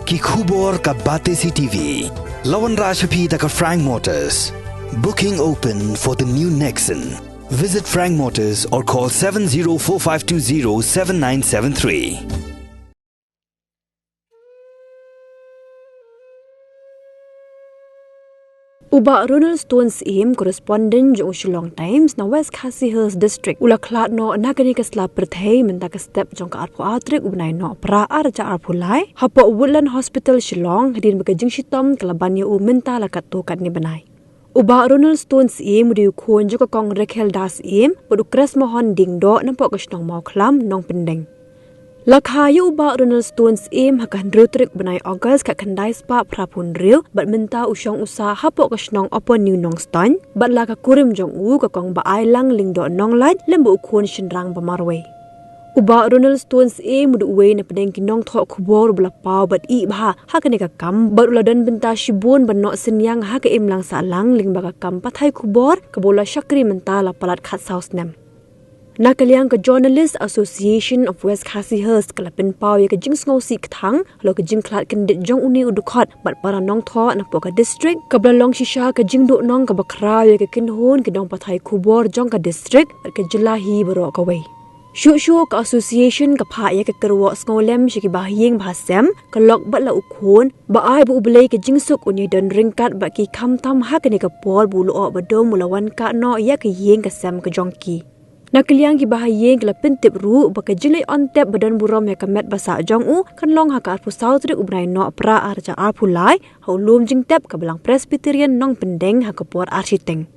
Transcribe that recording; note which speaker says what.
Speaker 1: Ki Khubor ka Bate CTV. Lawan Rajaphi ka Frank Motors. Booking open for the new Nexon. Visit Frank Motors or call 7045207973.
Speaker 2: Uba Ronald Stone's aim correspondent Jong Shillongtimes na West Khasi Hills District ula Khlad no nagani ka slap perthei menta ka step jong ka arpo atrik ubnai no pra arja arpulai hapo Woodland Hospital Shillong hadin bagajing shitom kalabanyo u menta la katto kat ni banai Uba Ronald Stone's aim riu khon jo ka kong Rekhel Das aim bodu kres mohon ding do nampo ka shnong mau khlam nong pendeng Lakhayu Uba Ronald Stone's aim hakan rutrik benai August kat kendai spa prapun riu bat minta usyong usaha hapok kasnong opo new Nongthoh bat laka kurim jong u ka kong ba ai lang ling do nong lait lembu ukun shinrang bamarwe Uba Ronald Stone's aim mudu uwe na pedeng ki Nongthoh Khubor belapau bat i bah hakan ka kam bat uladan benta shibun ban no senyang haka im lang sa lang ling baka kam pathai Khubor kabola syakri mentala palat khat saus nem Nakaliang ka Journalist Association of West Khasi Hills kalapin pau ya ka jing sngo si kthang lo ka jing Khlad kendit jong uni udukhat bat para Nongthoh anak poka district kabla long shisha ka jing do nong ka bakra ya ka kinhun ka dong pathai Khubor jong ka district bat ka julahi baro ka wei Shu ka association ka pha ya ka kerwo snolem shiki bahyeng bhasem ka lok bat la ukhon ba ai bu ublei ka jing suk uni don ringkat ba ki kham tham ha ka ni ka por bu lo ba dom mulawan ka no ya ka yeng ka sam ka jongki Nakaliang ki bahayeng kala pintip ru baka jilai on tap badan burom ya kamet basa jong u kan long haka arpu sautrik ubnai no pra arja arpulai haulum jing tap kabelang Presbyterian nong pendeng haka por architeng